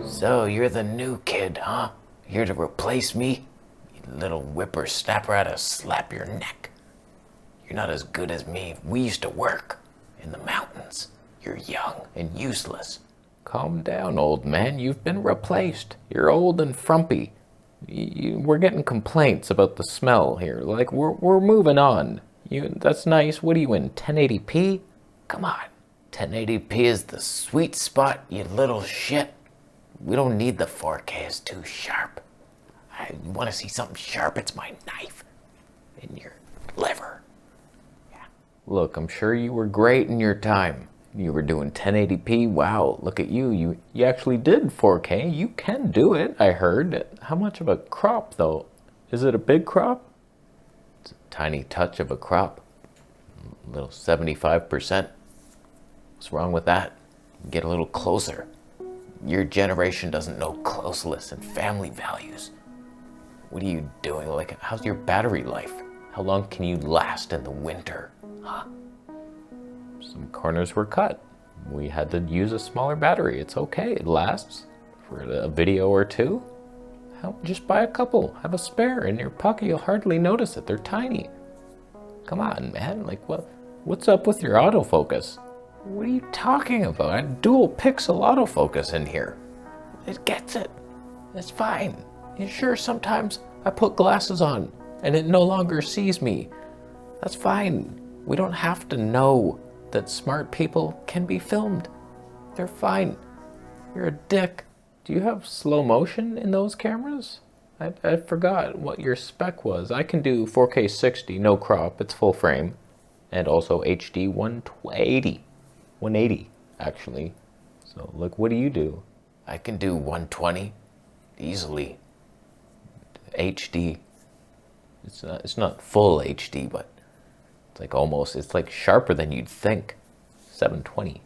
So, you're the new kid, huh? Here to replace me? You little whippersnapper, I'd slap your neck. You're not as good as me. We used to work in the mountains. You're young and useless. Calm down, old man. You've been replaced. You're old and frumpy. We're getting complaints about the smell here. Like, we're moving on. That's nice. What are you in, 1080p? Come on. 1080p is the sweet spot, you little shit. We don't need the 4K. It's too sharp. I want to see something sharp. It's my knife in your liver. Yeah. Look, I'm sure you were great in your time. You were doing 1080p. Wow, look at you. You actually did 4K. You can do it, I heard. How much of a crop, though? Is it a big crop? It's a tiny touch of a crop. A little 75%. What's wrong with that? Get a little closer. Your generation doesn't know closeness and family values. What are you doing? Like, how's your battery life? How long can you last in the winter? Huh? Some corners were cut. We had to use a smaller battery. It's okay. It lasts for a video or two. Just buy a couple. Have a spare in your pocket. You'll hardly notice it. They're tiny. Come on, man. Like, what's up with your autofocus? What are you talking about? I have dual pixel autofocus in here. It gets it. It's fine. And sure, sometimes I put glasses on and it no longer sees me. That's fine. We don't have to know that smart people can be filmed. They're fine. You're a dick. Do you have slow motion in those cameras? I forgot what your spec was. I can do 4K 60, no crop, it's full frame, and also HD 180 actually. So look, what do you do? I can do 120 easily. HD. It's not full HD, but it's like almost, it's like sharper than you'd think. 720.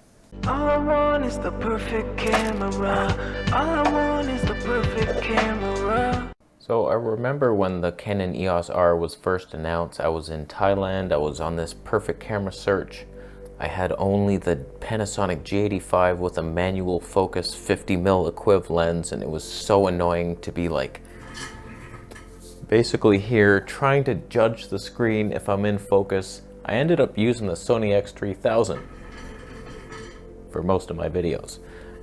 All I want is the perfect camera. All I want is the perfect camera. So I remember when the Canon EOS R was first announced, I was in Thailand, I was on this perfect camera search. I had only the Panasonic G85 with a manual focus 50mm equiv lens, and it was so annoying to be like basically here trying to judge the screen if I'm in focus. I ended up using the Sony X3000 for most of my videos.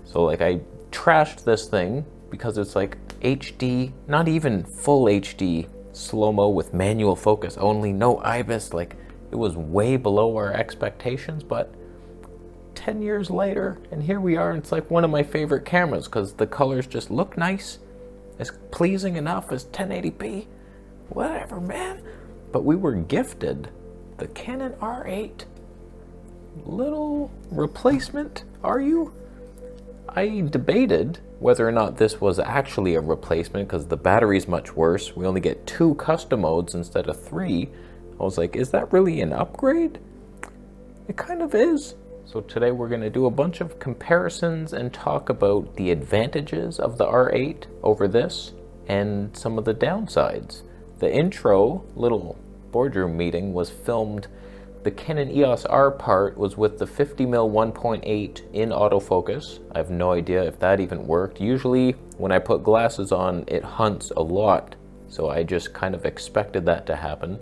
So like I trashed this thing because it's like HD, not even full HD, slow-mo with manual focus only, no IBIS. Like, it was way below our expectations, but 10 years later, and here we are, it's like one of my favorite cameras because the colors just look nice. It's pleasing enough as 1080p. Whatever, man. But we were gifted the Canon R8. Little replacement, are you? I debated whether or not this was actually a replacement because the battery's much worse. We only get 2 custom modes instead of 3. I was like, is that really an upgrade? It kind of is. So today we're going to do a bunch of comparisons and talk about the advantages of the R8 over this and some of the downsides. The intro little boardroom meeting was filmed. The Canon EOS R part was with the 50mm 1.8 in autofocus. I have no idea if that even worked. Usually when I put glasses on, it hunts a lot. So I just kind of expected that to happen.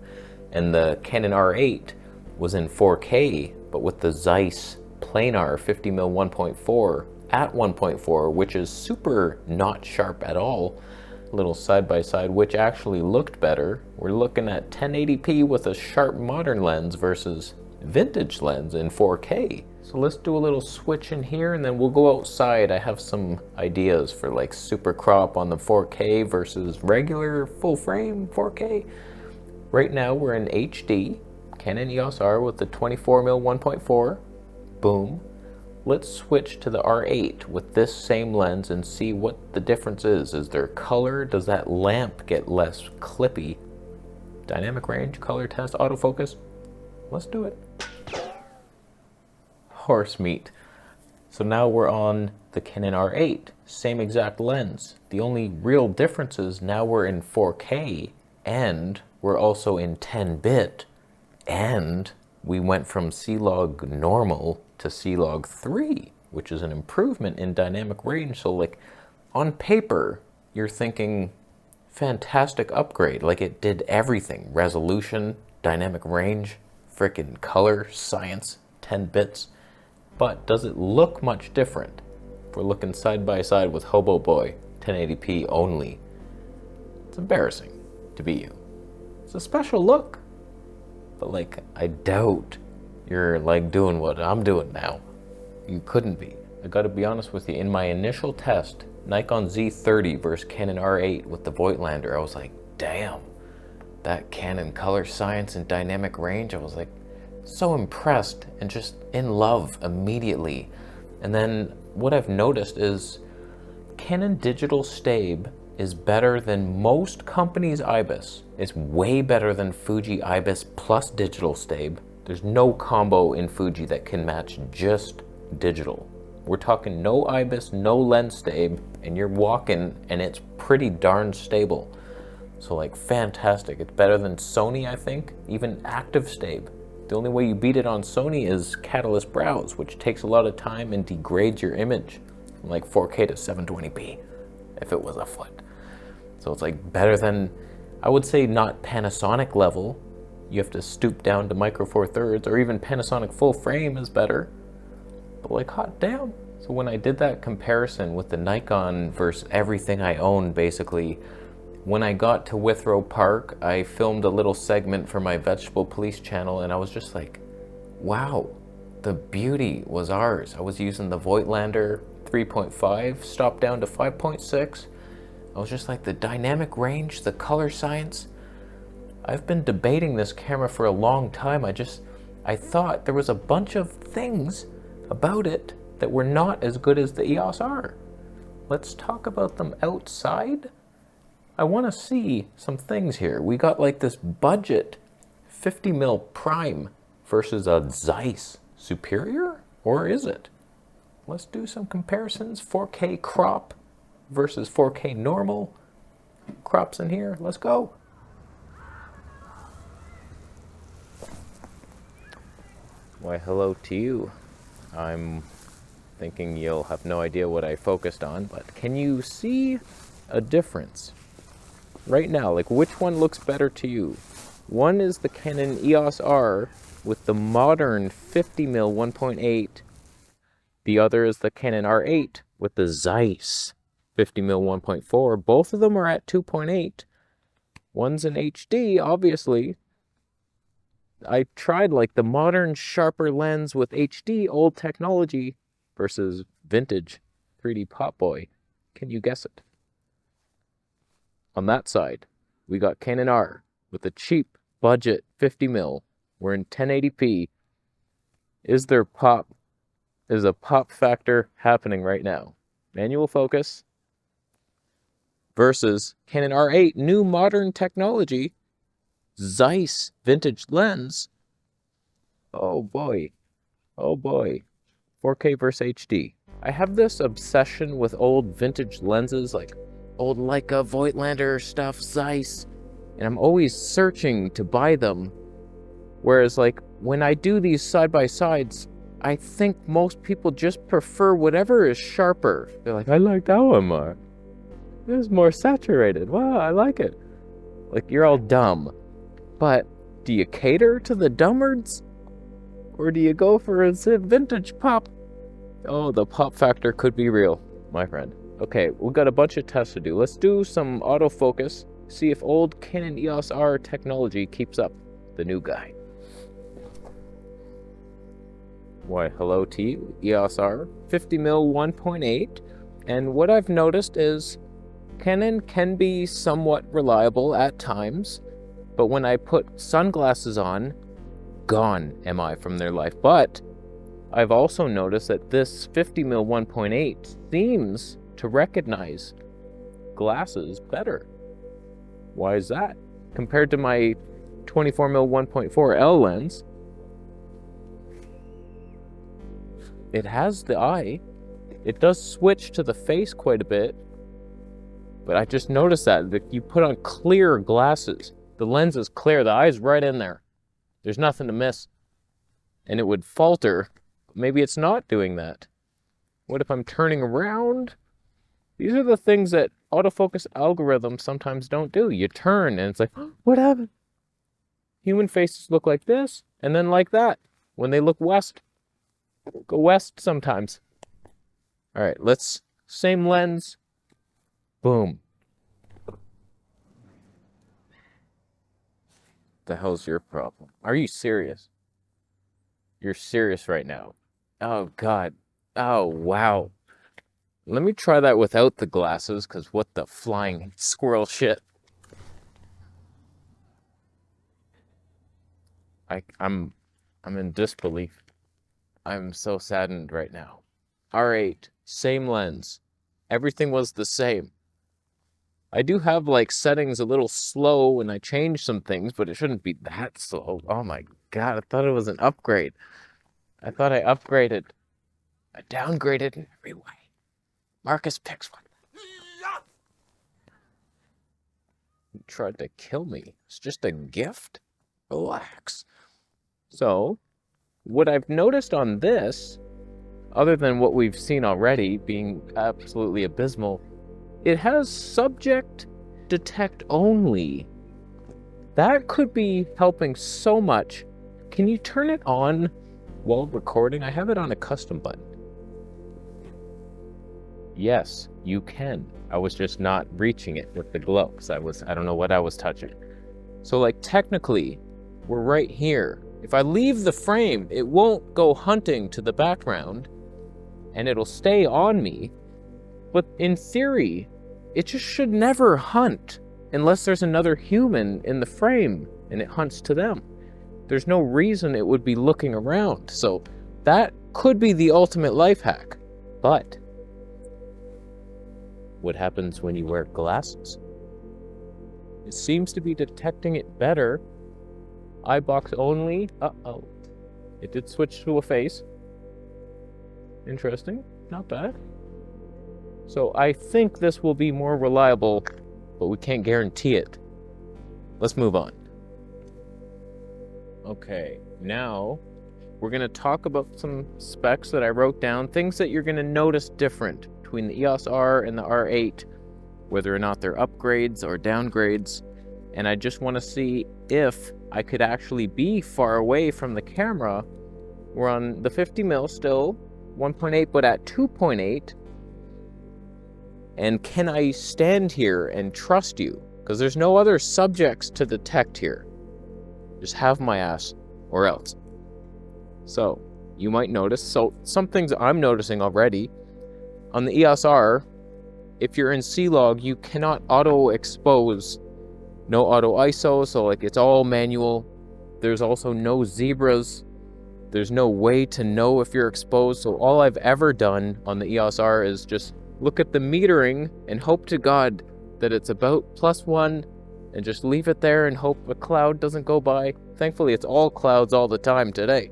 And the Canon R8 was in 4K, but with the Zeiss Planar 50mm 1.4 at 1.4, which is super not sharp at all. A little side by side, which actually looked better. We're looking at 1080p with a sharp modern lens versus vintage lens in 4K. So let's do a little switch in here and then we'll go outside. I have some ideas for like super crop on the 4K versus regular full frame 4K. Right now we're in HD, Canon EOS R with the 24mm 1.4, boom. Let's switch to the R8 with this same lens and see what the difference is. Is there color? Does that lamp get less clippy? Dynamic range, color test, autofocus. Let's do it. Horse meat. So now we're on the Canon R8, same exact lens. The only real difference is now we're in 4K and we're also in 10-bit, and we went from C-Log normal to C-Log 3, which is an improvement in dynamic range. So like on paper, you're thinking fantastic upgrade. Like it did everything. Resolution, dynamic range, freaking color, science, 10 bits. But does it look much different? If we're looking side by side with Hobo Boy, 1080p only. It's embarrassing to be you. It's a special look. But like, I doubt you're like doing what I'm doing now. You couldn't be. I gotta be honest with you, in my initial test, Nikon Z30 versus Canon R8 with the Voigtlander, I was like, damn, that Canon color science and dynamic range, I was like so impressed and just in love immediately. And then what I've noticed is Canon digital stab is better than most companies' IBIS. It's way better than Fuji IBIS plus digital stab. There's no combo in Fuji that can match just digital. We're talking no IBIS, no lens stab, and you're walking and it's pretty darn stable. So like fantastic. It's better than Sony, I think, even active stab. The only way you beat it on Sony is catalyst browse, which takes a lot of time and degrades your image from like 4K to 720p if it was a foot. So it's like better than, I would say not Panasonic level. You have to stoop down to Micro Four Thirds, or even Panasonic full frame is better. But like, hot damn. So when I did that comparison with the Nikon versus everything I own, basically, when I got to Withrow Park, I filmed a little segment for my Vegetable Police channel, and I was just like, wow, the beauty was ours. I was using the Voigtlander 3.5, stopped down to 5.6. I was just like, the dynamic range, the color science. I've been debating this camera for a long time. I thought there was a bunch of things about it that were not as good as the EOS R. Let's talk about them outside. I want to see some things here. We got like this budget 50mm prime versus a Zeiss Superior, or is it? Let's do some comparisons. 4K crop versus 4K normal. Crops in here, let's go. Why, hello to you. I'm thinking you'll have no idea what I focused on, but can you see a difference right now? Like, which one looks better to you? One is the Canon EOS R with the modern 50mm 1.8. The other is the Canon R8 with the Zeiss 50mm 1.4. Both of them are at 2.8. One's in HD, obviously. I tried like the modern sharper lens with HD, old technology, versus vintage 3D Pop Boy. Can you guess it? On that side, we got Canon R with the cheap budget 50mm. We're in 1080p. Is a pop factor happening right now? Manual focus versus Canon R8, new modern technology, Zeiss vintage lens. Oh boy. Oh boy. 4K versus HD. I have this obsession with old vintage lenses, like old Leica, Voigtlander stuff, Zeiss, and I'm always searching to buy them. Whereas like when I do these side-by-sides, I think most people just prefer whatever is sharper. They're like, I like that one more. This is more saturated. Wow, I like it. Like, you're all dumb. But do you cater to the dumbards? Or do you go for a vintage pop? Oh, the pop factor could be real, my friend. Okay, we've got a bunch of tests to do. Let's do some autofocus, see if old Canon EOS R technology keeps up the new guy. Why, hello to you, EOS R, 50mm 1.8. And what I've noticed is Canon can be somewhat reliable at times, but when I put sunglasses on, gone am I from their life. But I've also noticed that this 50mm 1.8 seems to recognize glasses better. Why is that? Compared to my 24mm 1.4 L lens, it has the eye. It does switch to the face quite a bit, but I just noticed that you put on clear glasses. The lens is clear, the eye's right in there. There's nothing to miss. And it would falter. Maybe it's not doing that. What if I'm turning around? These are the things that autofocus algorithms sometimes don't do. You turn and it's like, what happened? Human faces look like this and then like that. When they look west, go west sometimes. All right, let's, same lens, boom. The hell's your problem? Are you serious? You're serious right now. Oh, God. Oh, wow. Let me try that without the glasses, because what the flying squirrel shit. I'm in disbelief. I'm so saddened right now. R8, same lens. Everything was the same. I do have like settings a little slow and I changed some things, but it shouldn't be that slow. Oh my God, I thought it was an upgrade. I thought I upgraded. I downgraded in every way. Marcus picks one. He tried to kill me. It's just a gift. Relax. So, what I've noticed on this, other than what we've seen already being absolutely abysmal, it has subject detect only. That could be helping so much. Can you turn it on while recording? I have it on a custom button. Yes, you can. I was just not reaching it with the glow because I don't know what I was touching. So like technically, we're right here. If I leave the frame, it won't go hunting to the background and it'll stay on me. But in theory, it just should never hunt unless there's another human in the frame and it hunts to them. There's no reason it would be looking around. So that could be the ultimate life hack. But what happens when you wear glasses? It seems to be detecting it better. Eye box only. Uh-oh. It did switch to a face. Interesting. Not bad. So I think this will be more reliable, but we can't guarantee it. Let's move on. Okay, now we're going to talk about some specs that I wrote down, things that you're going to notice different between the EOS R and the R8, whether or not they're upgrades or downgrades. And I just want to see if I could actually be far away from the camera. We're on the 50mm still, 1.8, but at 2.8. And can I stand here and trust you? Because there's no other subjects to detect here. Just have my ass or else. So, you might notice, so some things I'm noticing already. On the EOS R, if you're in C-Log, you cannot auto-expose. No auto-ISO, so like it's all manual. There's also no zebras. There's no way to know if you're exposed. So all I've ever done on the EOS R is just look at the metering and hope to God that it's about +1 and just leave it there and hope a cloud doesn't go by. Thankfully, it's all clouds all the time today.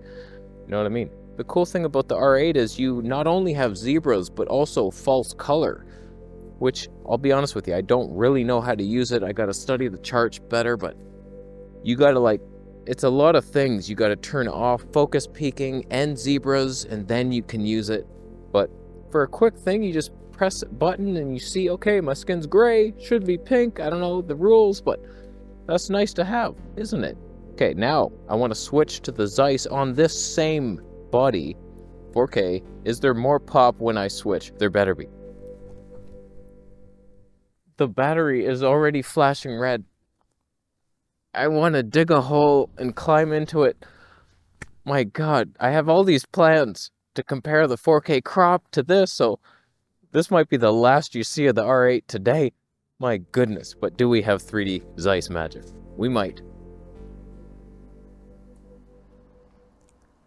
You know what I mean? The cool thing about the R8 is you not only have zebras, but also false color, which I'll be honest with you, I don't really know how to use it. I got to study the charts better, but you got to it's a lot of things. You got to turn off focus peaking and zebras, and then you can use it. But for a quick thing, you just press a button and you see, okay, my skin's gray, should be pink. I don't know the rules, but that's nice to have, isn't it? Okay, now I want to switch to the Zeiss on this same body, 4K. Is there more pop when I switch? There better be. The battery is already flashing red. I want to dig a hole and climb into it. My God, I have all these plans to compare the 4K crop to this, so this might be the last you see of the R8 today. My goodness, but do we have 3D Zeiss magic? We might.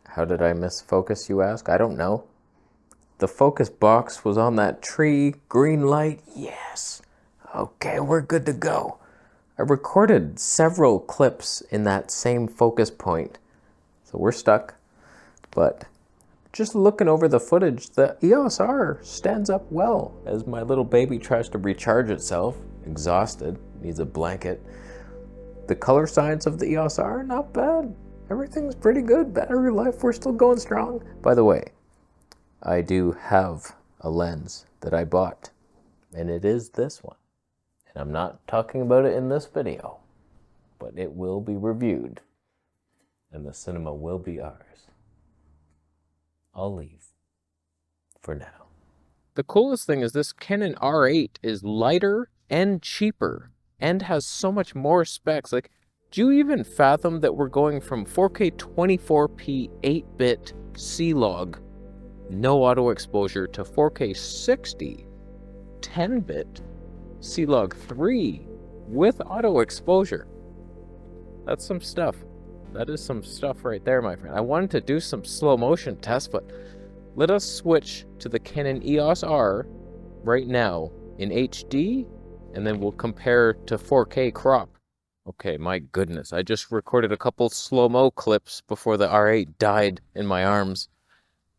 How did I miss focus, you ask? I don't know. The focus box was on that tree, green light, yes. Okay, we're good to go. I recorded several clips in that same focus point, so we're stuck. But just looking over the footage, the EOS R stands up well as my little baby tries to recharge itself, exhausted, needs a blanket. The color science of the EOS R, not bad. Everything's pretty good. Battery life, we're still going strong. By the way, I do have a lens that I bought And it is this one. And I'm not talking about it in this video, but it will be reviewed. And the cinema will be ours. I'll leave for now. The coolest thing is this Canon R8 is lighter and cheaper and has so much more specs. Like, do you even fathom that we're going from 4K 24p 8-bit C-Log, no auto exposure, to 4K 60 10-bit C-Log 3 with auto exposure? That's some stuff. That is some stuff right there, my friend. I wanted to do some slow motion tests, but let us switch to the Canon EOS R right now in HD, and then we'll compare to 4K crop. Okay, my goodness. I just recorded a couple slow-mo clips before the R8 died in my arms.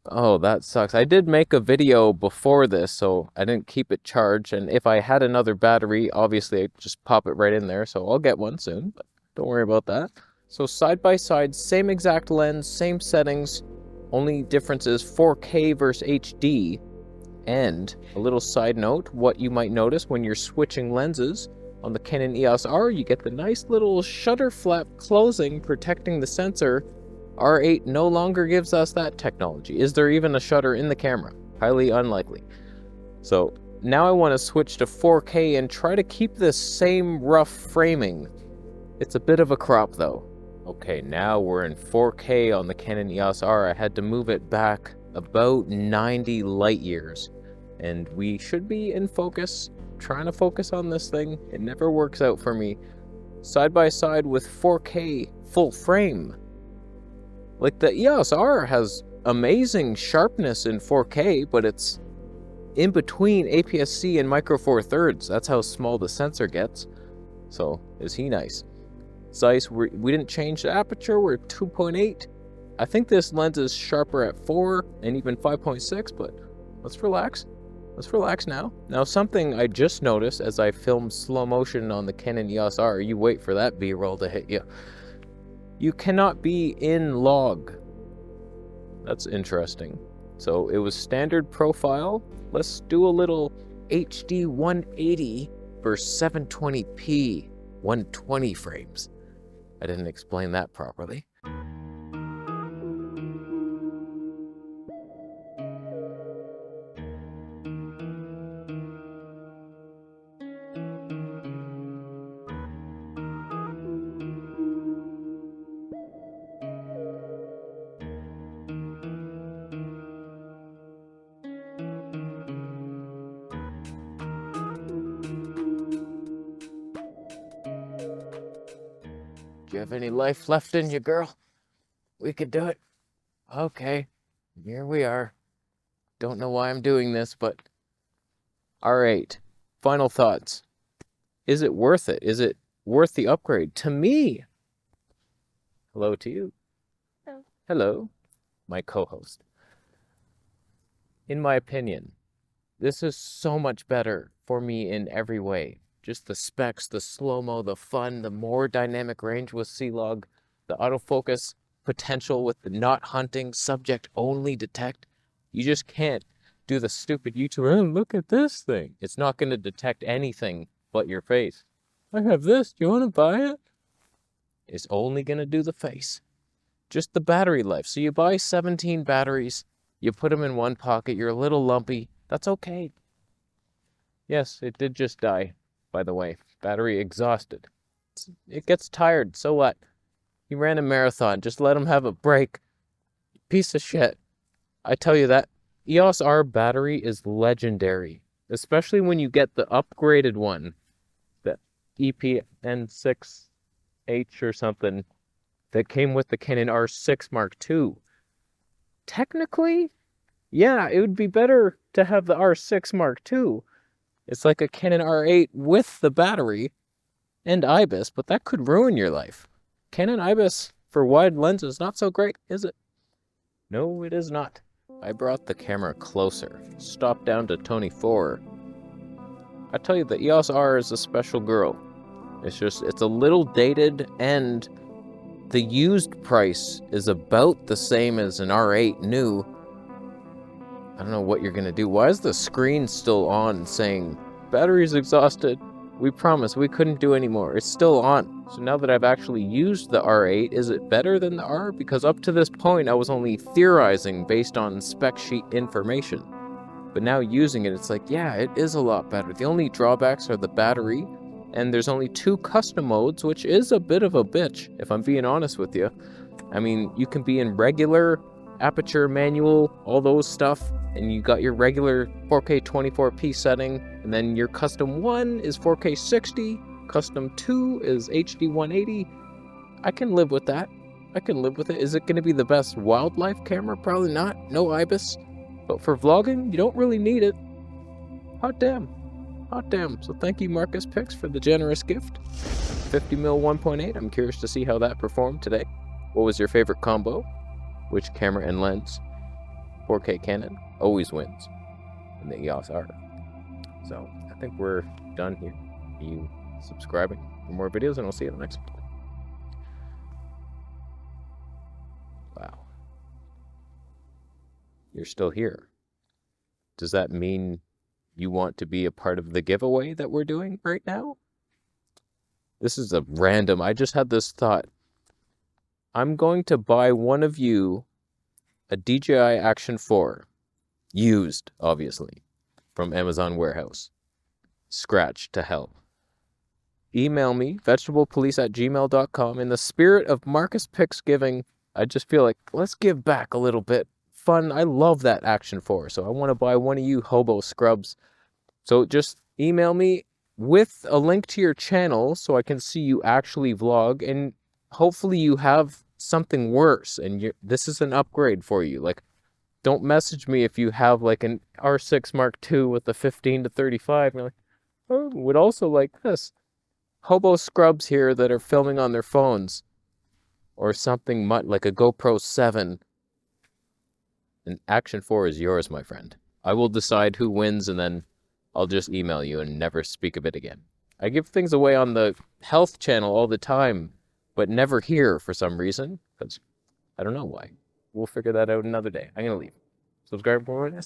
Oh, that sucks. I did make a video before this, so I didn't keep it charged, and if I had another battery, obviously I'd just pop it right in there, so I'll get one soon, but don't worry about that. So side by side, same exact lens, same settings, only difference is 4K versus HD. And a little side note, what you might notice when you're switching lenses, on the Canon EOS R, you get the nice little shutter flap closing protecting the sensor. R8 no longer gives us that technology. Is there even a shutter in the camera? Highly unlikely. So now I want to switch to 4K and try to keep this same rough framing. It's a bit of a crop though. Okay, now we're in 4K on the Canon EOS R. I had to move it back about 90 light years. And we should be in focus, trying to focus on this thing. It never works out for me. Side by side with 4K full frame. Like, the EOS R has amazing sharpness in 4K, but it's in between APS-C and micro four thirds. That's how small the sensor gets. So, is he nice? Zeiss, we didn't change the aperture, we're 2.8. I think this lens is sharper at 4 and even 5.6, but let's relax. Let's relax now. Now, something I just noticed as I filmed slow motion on the Canon EOS R, you wait for that B-roll to hit you. You cannot be in log. That's interesting. So it was standard profile. Let's do a little HD 180 versus 720p 120 frames. I didn't explain that properly. Do you have any life left in you, girl? We could do it. Okay, here we are. Don't know why I'm doing this, but R8. Final thoughts. Is it worth it? Is it worth the upgrade? To me. Hello to you. Hello. Hello, my co-host. In my opinion, this is so much better for me in every way. Just the specs, the slow-mo, the fun, the more dynamic range with C-Log, the autofocus potential with the not hunting, subject-only detect. You just can't do the stupid YouTuber, oh, look at this thing. It's not going to detect anything but your face. I have this, do you want to buy it? It's only going to do the face. Just the battery life. So you buy 17 batteries, you put them in one pocket, you're a little lumpy. That's okay. Yes, it did just die. By the way, battery exhausted. It gets tired, so what? He ran a marathon, just let him have a break. Piece of shit. I tell you that. EOS R battery is legendary, especially when you get the upgraded one, the EPN6H or something, that came with the Canon R6 Mark II. Technically, yeah, it would be better to have the R6 Mark II. It's like a Canon R8 with the battery and IBIS, but that could ruin your life. Canon IBIS for wide lenses, not so great, is it? No, it is not. I brought the camera closer, stopped down to 24. I tell you, the EOS R is a special girl. It's a little dated, and the used price is about the same as an R8 new. I don't know what you're gonna do. Why is the screen still on saying Battery's exhausted. We promised we couldn't do anymore. It's still on. So now that I've actually used the R8, is it better than the R? Because up to this point, I was only theorizing based on spec sheet information. But now using it, it's like, yeah, it is a lot better. The only drawbacks are the battery, and there's only 2 custom modes, which is a bit of a bitch, if I'm being honest with you. I mean, you can be in regular, aperture, manual, all those stuff, and you got your regular 4K 24p setting, and then your custom 1 is 4K 60, custom 2 is HD 180. I can live with that. I can live with it. Is it going to be the best wildlife camera? Probably not. No IBIS. But for vlogging, you don't really need it. Hot damn. Hot damn. So thank you, Marcus Pix, for the generous gift. 50mm 1.8. I'm curious to see how that performed today. What was your favorite combo? Which camera and lens? 4K Canon always wins in the EOS R. So I think we're done here. You subscribing for more videos, and I'll see you in the next one. Wow. You're still here. Does that mean you want to be a part of the giveaway that we're doing right now? This is a random, I just had this thought. I'm going to buy one of you a DJI Action 4, used, obviously, from Amazon warehouse. Scratch to hell. Email me, vegetablepolice@gmail.com. In the spirit of Marcus Pix giving, I just feel like, let's give back a little bit. Fun. I love that Action 4, so I want to buy one of you hobo scrubs. So just email me with a link to your channel so I can see you actually vlog, and hopefully you have something worse and this is an upgrade for you. Like, don't message me if you have like an R6 Mark II with the 15 to 35 and you're like, oh, would also like this. Hobo scrubs here that are filming on their phones or something like a GoPro 7. An Action 4 is yours, my friend. I will decide who wins, and then I'll just email you and never speak of it again. I give things away on the health channel all the time, but never here for some reason, because I don't know why. We'll figure that out another day. I'm going to leave. Subscribe for more.